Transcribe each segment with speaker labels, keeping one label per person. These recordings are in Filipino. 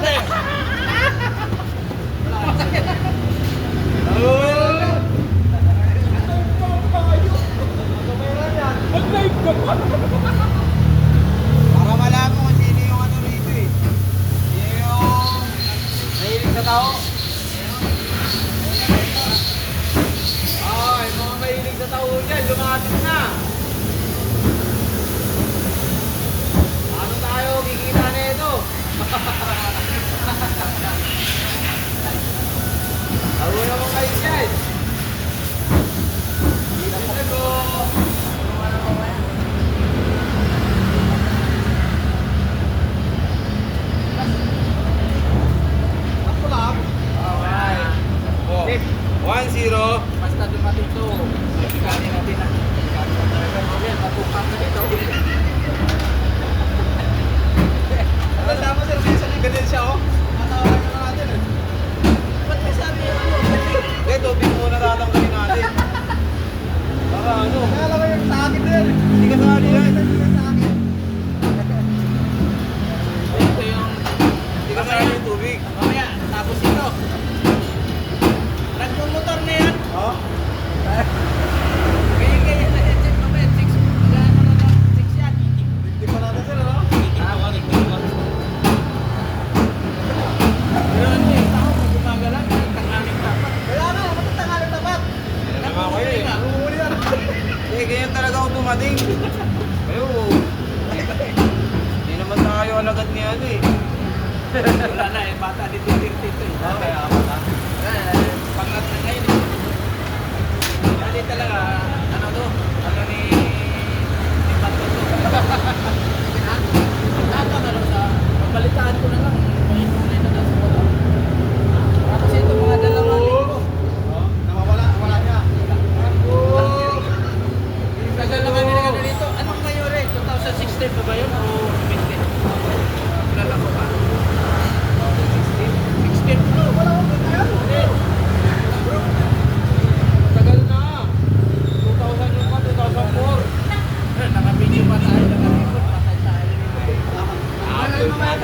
Speaker 1: ate. Para malaman mo kung sino yung ano rito eh. Sino yung mahilig sa tao. Ay, mga mahilig sa tao dyan, lumapit na. Ano tayo, kikita na ito. Ako naman kayo dyan. Kita ko. Ako lang. Alright. 1-0.
Speaker 2: Basta dumating to, kani natin na. Yan, matukan na dito.
Speaker 1: Tama sir, minsan ganyan siya oh. Matawagan na natin eh.
Speaker 2: Ba't may sabi ako?
Speaker 1: Kaya tubig muna tatanggalin natin. Para ano? Kaya lang yung sa akin din. Hindi ka sali yan. Sa akin.
Speaker 2: Ito yung,
Speaker 1: Hindi ka sali yung tubig.
Speaker 2: mamaya, tapos ito. Nagmumotor na yan.
Speaker 1: Oh?
Speaker 2: Kaya na headset mamaya, 6 yan.
Speaker 1: Hindi pa natin sir ano?
Speaker 2: Pero ano yung tao, kung gumagalan, tangaling dapat.
Speaker 1: Kaya na, matatangalan tapat. Kaya naman ako yun eh. Uhuli yan. Eh, ganyan talaga ako dumating. Ayo. Hindi naman tayo alagad ni ano eh.
Speaker 2: Wala na eh, bata dito ito eh.
Speaker 1: Kaya bata.
Speaker 2: Pangat na ngayon eh. Dali talaga, ano to? Ano ni Pato to? Lahat na lang sa, pagkalitaan ko na lang, pahinunay na lang sa wala. Tapos ito mga dalawang linggo.
Speaker 1: Oh, nawawala, wala niya.
Speaker 2: Tagal naman nila na dito. Anong ngayon rin? 2016 pa ba yun? O 20? Kilala ko pa. 16? 16?
Speaker 1: Wala akong ganyan.
Speaker 2: Hindi. Bro, tagal na. 2000 yun pa, 2004. Nakabidyo pa tayo, nakabidyo pa tayo.
Speaker 1: Ay, mamaya.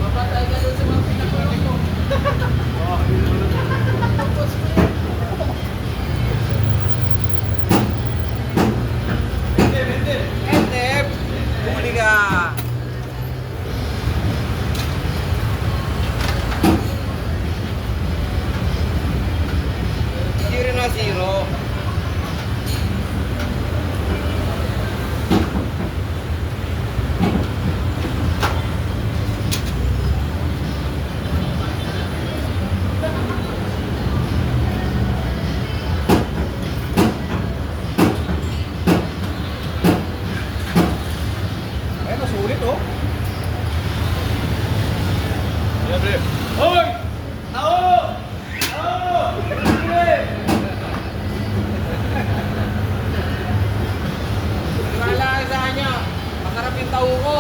Speaker 2: Mapatay ka doon sa mga pinakulong ko. Tapos mo yun.
Speaker 1: Entep. Bumuli ka. Zero na zero. Ay, nasulit oh. Hoy! Tao! Tao!
Speaker 2: Wala ka sa kanya. Masarap yung tao ko.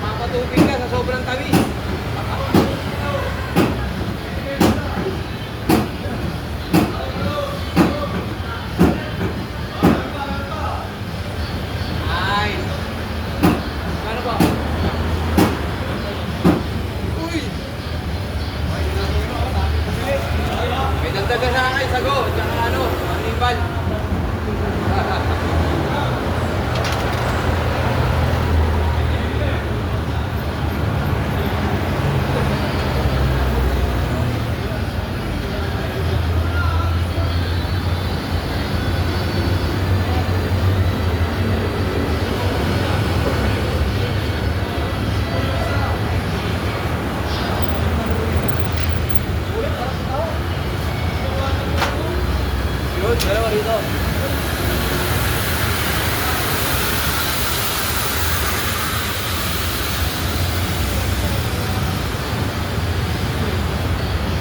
Speaker 1: Mapapatubig ka sa sobrang tamis.
Speaker 2: Nice. Ano ba?
Speaker 1: Uy!
Speaker 2: May dagdagan sa akin, sago. Tsaka ano, animal.
Speaker 1: Yun, dalawa rito.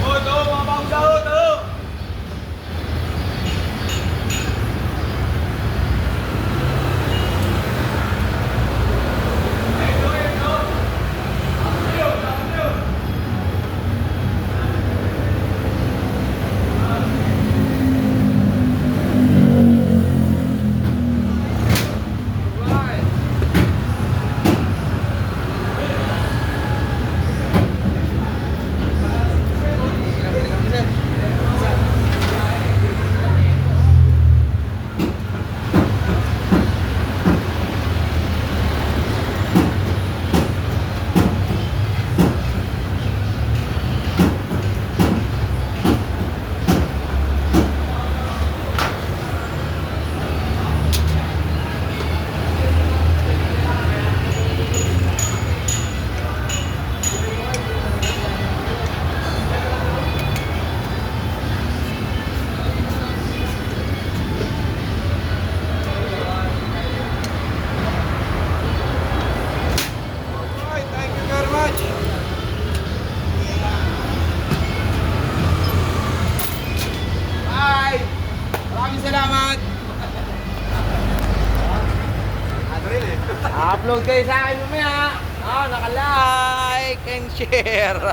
Speaker 1: Oh, ito, mga bagong sahod, oh! Maraming salamat. Ano rin eh.
Speaker 2: Upload kayo sa akin mamaya. Naka-like and share.